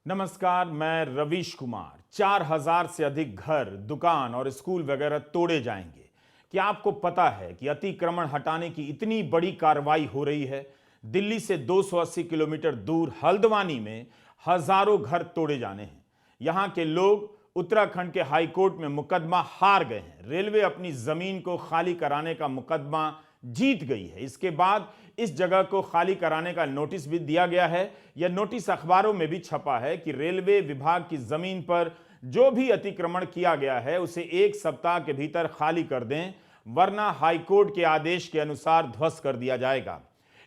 नमस्कार, मैं रवीश कुमार। 4000 से अधिक घर, दुकान और स्कूल वगैरह तोड़े जाएंगे। क्या आपको पता है कि अतिक्रमण हटाने की इतनी बड़ी कार्रवाई हो रही है? दिल्ली से 280 किलोमीटर दूर हल्द्वानी में हजारों घर तोड़े जाने हैं। यहां के लोग उत्तराखंड के हाई कोर्ट में मुकदमा हार गए हैं। रेलवे अपनी जमीन को खाली कराने का मुकदमा जीत गई है। इसके बाद इस जगह को खाली कराने का नोटिस भी दिया गया है। यह नोटिस अखबारों में भी छपा है कि रेलवे विभाग की जमीन पर जो भी अतिक्रमण किया गया है उसे 1 सप्ताह के भीतर खाली कर दें, वरना हाईकोर्ट के आदेश के अनुसार ध्वस्त कर दिया जाएगा।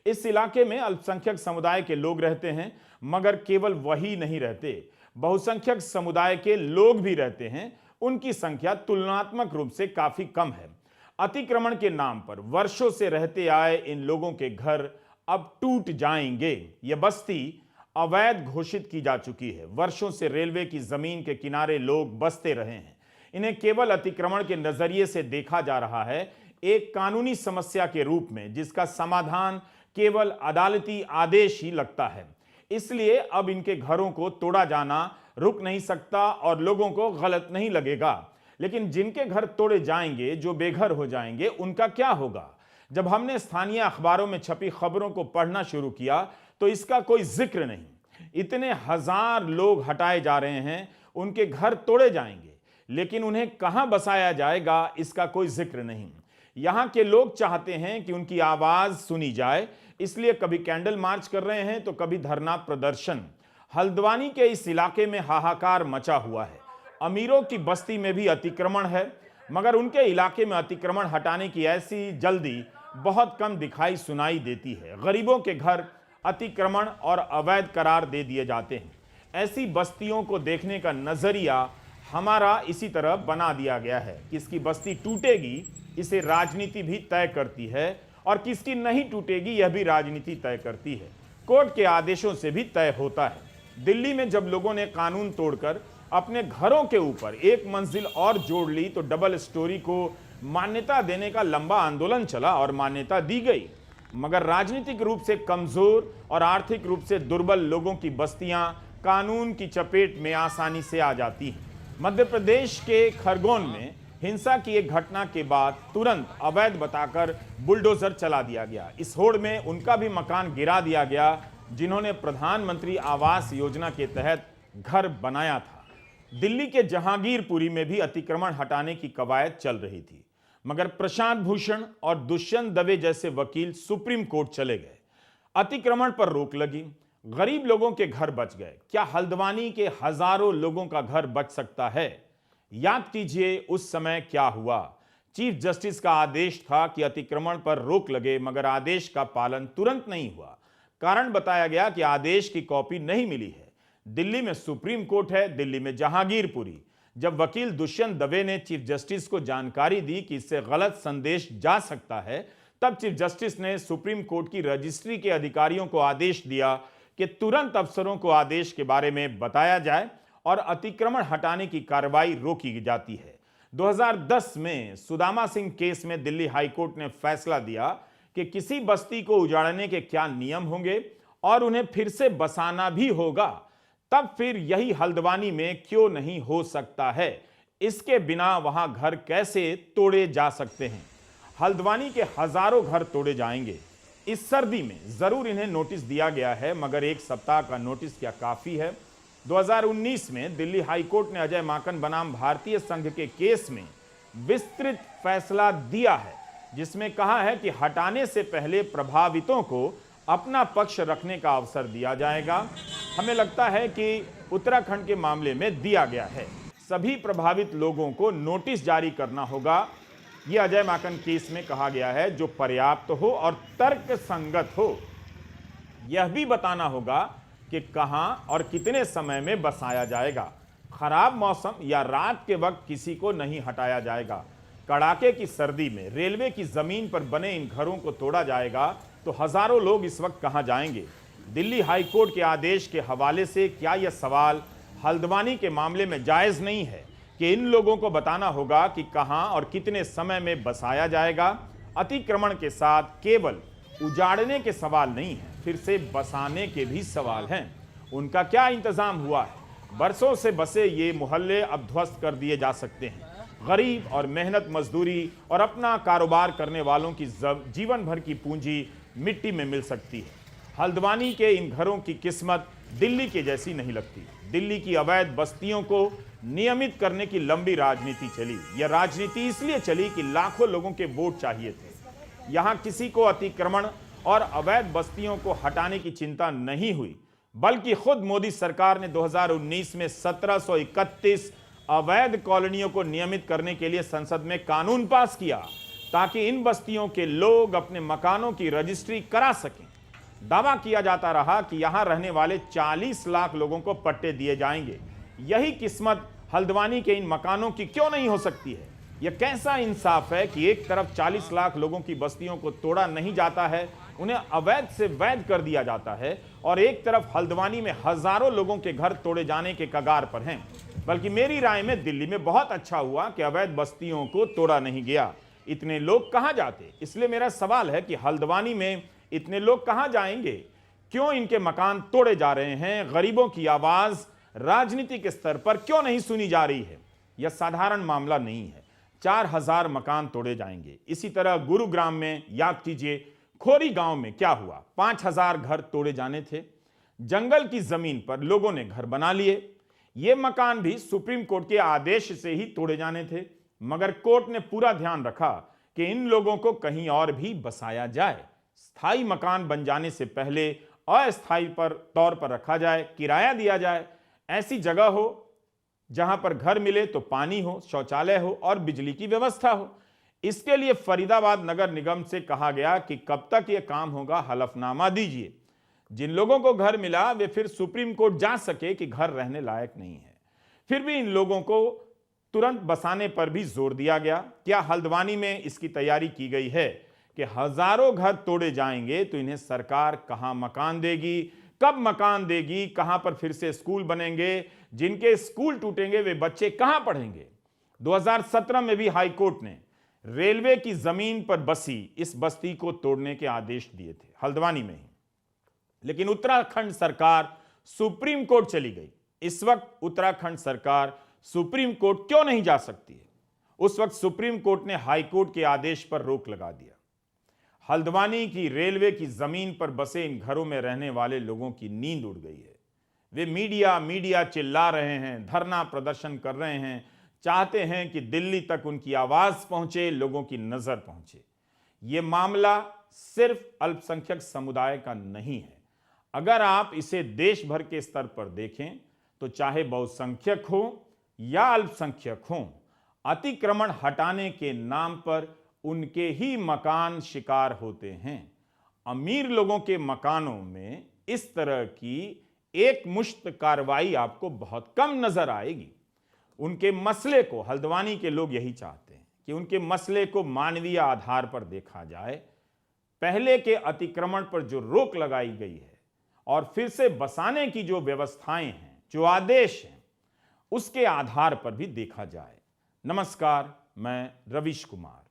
इस इलाके में अल्पसंख्यक समुदाय के लोग रहते हैं, मगर केवल वही नहीं रहते, बहुसंख्यक समुदाय के लोग भी रहते हैं। उनकी संख्या तुलनात्मक रूप से काफी कम है। अतिक्रमण के नाम पर वर्षों से रहते आए इन लोगों के घर अब टूट जाएंगे। यह बस्ती अवैध घोषित की जा चुकी है। वर्षों से रेलवे की जमीन के किनारे लोग बसते रहे हैं। इन्हें केवल अतिक्रमण के नजरिए से देखा जा रहा है, एक कानूनी समस्या के रूप में, जिसका समाधान केवल अदालती आदेश ही लगता है। इसलिए अब इनके घरों को तोड़ा जाना रुक नहीं सकता और लोगों को गलत नहीं लगेगा। लेकिन जिनके घर तोड़े जाएंगे, जो बेघर हो जाएंगे, उनका क्या होगा? जब हमने स्थानीय अखबारों में छपी खबरों को पढ़ना शुरू किया तो इसका कोई जिक्र नहीं। इतने हजार लोग हटाए जा रहे हैं, उनके घर तोड़े जाएंगे, लेकिन उन्हें कहां बसाया जाएगा इसका कोई जिक्र नहीं। यहां के लोग चाहते हैं कि उनकी आवाज सुनी जाए, इसलिए कभी कैंडल मार्च कर रहे हैं तो कभी धरना प्रदर्शन। हल्द्वानी के इस इलाके में हाहाकार मचा हुआ है। अमीरों की बस्ती में भी अतिक्रमण है, मगर उनके इलाके में अतिक्रमण हटाने की ऐसी जल्दी बहुत कम दिखाई सुनाई देती है। गरीबों के घर अतिक्रमण और अवैध करार दे दिए जाते हैं। ऐसी बस्तियों को देखने का नजरिया हमारा इसी तरह बना दिया गया है। किसकी बस्ती टूटेगी इसे राजनीति भी तय करती है, और किसकी नहीं टूटेगी यह भी राजनीति तय करती है। कोर्ट के आदेशों से भी तय होता है। दिल्ली में जब लोगों ने कानून तोड़कर अपने घरों के ऊपर एक मंजिल और जोड़ ली तो डबल स्टोरी को मान्यता देने का लंबा आंदोलन चला और मान्यता दी गई। मगर राजनीतिक रूप से कमजोर और आर्थिक रूप से दुर्बल लोगों की बस्तियां कानून की चपेट में आसानी से आ जाती हैं। मध्य प्रदेश के खरगोन में हिंसा की एक घटना के बाद तुरंत अवैध बताकर बुलडोजर चला दिया गया। इस होड़ में उनका भी मकान गिरा दिया गया जिन्होंने प्रधानमंत्री आवास योजना के तहत घर बनाया था। दिल्ली के जहांगीरपुरी में भी अतिक्रमण हटाने की कवायद चल रही थी, मगर प्रशांत भूषण और दुष्यंत दवे जैसे वकील सुप्रीम कोर्ट चले गए। अतिक्रमण पर रोक लगी, गरीब लोगों के घर बच गए। क्या हल्द्वानी के हजारों लोगों का घर बच सकता है? याद कीजिए उस समय क्या हुआ। चीफ जस्टिस का आदेश था कि अतिक्रमण पर रोक लगे, मगर आदेश का पालन तुरंत नहीं हुआ। कारण बताया गया कि आदेश की कॉपी नहीं मिली है। दिल्ली में सुप्रीम कोर्ट है, दिल्ली में जहांगीरपुरी। जब वकील दुष्यंत दवे ने चीफ जस्टिस को जानकारी दी कि इससे गलत संदेश जा सकता है, तब चीफ जस्टिस ने सुप्रीम कोर्ट की रजिस्ट्री के अधिकारियों को आदेश दिया कि तुरंत अफसरों को आदेश के बारे में बताया जाए और अतिक्रमण हटाने की कार्रवाई रोकी जाती है। 2010 में सुदामा सिंह केस में दिल्ली हाईकोर्ट ने फैसला दिया कि किसी बस्ती को उजाड़ने के क्या नियम होंगे और उन्हें फिर से बसाना भी होगा। तब फिर यही हल्द्वानी में क्यों नहीं हो सकता है? इसके बिना वहां घर कैसे तोड़े जा सकते हैं? हल्द्वानी के हजारों घर तोड़े जाएंगे। इस सर्दी में जरूर इन्हें नोटिस दिया गया है, मगर 1 सप्ताह का नोटिस क्या काफी है? 2019 में दिल्ली हाईकोर्ट ने अजय माकन बनाम भारतीय संघ के केस में विस्तृत फैसला दिया है, जिसमें कहा है कि हटाने से पहले प्रभावितों को अपना पक्ष रखने का अवसर दिया जाएगा। हमें लगता है कि उत्तराखंड के मामले में दिया गया है। सभी प्रभावित लोगों को नोटिस जारी करना होगा, यह अजय माकन केस में कहा गया है, जो पर्याप्त हो और तर्क संगत हो। यह भी बताना होगा कि कहां और कितने समय में बसाया जाएगा। खराब मौसम या रात के वक्त किसी को नहीं हटाया जाएगा। कड़ाके की सर्दी में रेलवे की जमीन पर बने इन घरों को तोड़ा जाएगा तो हजारों लोग इस वक्त कहां जाएंगे? दिल्ली हाईकोर्ट के आदेश के हवाले से क्या यह सवाल हल्द्वानी के मामले में जायज नहीं है कि इन लोगों को बताना होगा कि कहां और कितने समय में बसाया जाएगा? अतिक्रमण के साथ केवल उजाड़ने के सवाल नहीं है, फिर से बसाने के भी सवाल हैं। उनका क्या इंतजाम हुआ है? बरसों से बसे ये मोहल्ले अब ध्वस्त कर दिए जा सकते हैं। गरीब और मेहनत मजदूरी और अपना कारोबार करने वालों की जीवन भर की पूंजी मिट्टी में मिल सकती है। हल्द्वानी के इन घरों की किस्मत दिल्ली के जैसी नहीं लगती। दिल्ली की अवैध बस्तियों को नियमित करने की लंबी राजनीति चली। यह राजनीति इसलिए चली कि लाखों लोगों के वोट चाहिए थे। यहां किसी को अतिक्रमण और अवैध बस्तियों को हटाने की चिंता नहीं हुई, बल्कि खुद मोदी सरकार ने 2019 में 1731 अवैध कॉलोनियों को नियमित करने के लिए संसद में कानून पास किया, ताकि इन बस्तियों के लोग अपने मकानों की रजिस्ट्री करा सकें। दावा किया जाता रहा कि यहां रहने वाले 40 लाख लोगों को पट्टे दिए जाएंगे। यही किस्मत हल्द्वानी के इन मकानों की क्यों नहीं हो सकती है? यह कैसा इंसाफ है कि एक तरफ 40 लाख लोगों की बस्तियों को तोड़ा नहीं जाता है, उन्हें अवैध से वैध कर दिया जाता है, और एक तरफ हल्द्वानी में हजारों लोगों के घर तोड़े जाने के कगार पर हैं। बल्कि मेरी राय में दिल्ली में बहुत अच्छा हुआ कि अवैध बस्तियों को तोड़ा नहीं गया। इतने लोग कहां जाते? इसलिए मेरा सवाल है कि हल्द्वानी में इतने लोग कहां जाएंगे? क्यों इनके मकान तोड़े जा रहे हैं? गरीबों की आवाज राजनीतिक स्तर पर क्यों नहीं सुनी जा रही है? यह साधारण मामला नहीं है। 4000 मकान तोड़े जाएंगे। इसी तरह गुरुग्राम में याद कीजिए, खोरी गांव में क्या हुआ? 5000 घर तोड़े जाने थे। जंगल की जमीन पर लोगों ने घर बना लिए। ये मकान भी सुप्रीम कोर्ट के आदेश से ही तोड़े जाने थे, मगर कोर्ट ने पूरा ध्यान रखा कि इन लोगों को कहीं और भी बसाया जाए। स्थायी मकान बन जाने से पहले अस्थायी तौर पर रखा जाए, किराया दिया जाए। ऐसी जगह हो जहां पर घर मिले तो पानी हो, शौचालय हो और बिजली की व्यवस्था हो। इसके लिए फरीदाबाद नगर निगम से कहा गया कि कब तक यह काम होगा, हलफनामा दीजिए। जिन लोगों को घर मिला वे फिर सुप्रीम कोर्ट जा सके कि घर रहने लायक नहीं है। फिर भी इन लोगों को तुरंत बसाने पर भी जोर दिया गया। क्या हल्द्वानी में इसकी तैयारी की गई है कि हजारों घर तोड़े जाएंगे तो इन्हें सरकार कहां मकान देगी, कब मकान देगी, कहां पर फिर से स्कूल बनेंगे? जिनके स्कूल टूटेंगे वे बच्चे कहां पढ़ेंगे? 2017 में भी हाई कोर्ट ने रेलवे की जमीन पर बसी इस बस्ती को तोड़ने के आदेश दिए थे, हल्द्वानी में ही। लेकिन उत्तराखंड सरकार सुप्रीम कोर्ट चली गई। इस वक्त उत्तराखंड सरकार सुप्रीम कोर्ट क्यों नहीं जा सकती है? उस वक्त सुप्रीम कोर्ट ने हाई कोर्ट के आदेश पर रोक लगा दिया। हल्द्वानी की रेलवे की जमीन पर बसे इन घरों में रहने वाले लोगों की नींद उड़ गई है। वे मीडिया चिल्ला रहे हैं, धरना प्रदर्शन कर रहे हैं, चाहते हैं कि दिल्ली तक उनकी आवाज पहुंचे, लोगों की नजर पहुंचे। यह मामला सिर्फ अल्पसंख्यक समुदाय का नहीं है। अगर आप इसे देश भर के स्तर पर देखें तो चाहे बहुसंख्यक हो या अल्पसंख्यक हो, अतिक्रमण हटाने के नाम पर उनके ही मकान शिकार होते हैं। अमीर लोगों के मकानों में इस तरह की एक मुश्त कार्रवाई आपको बहुत कम नजर आएगी। उनके मसले को, हल्द्वानी के लोग यही चाहते हैं कि उनके मसले को मानवीय आधार पर देखा जाए। पहले के अतिक्रमण पर जो रोक लगाई गई है और फिर से बसाने की जो व्यवस्थाएं हैं, जो आदेश हैं, उसके आधार पर भी देखा जाए। नमस्कार, मैं रवीश कुमार।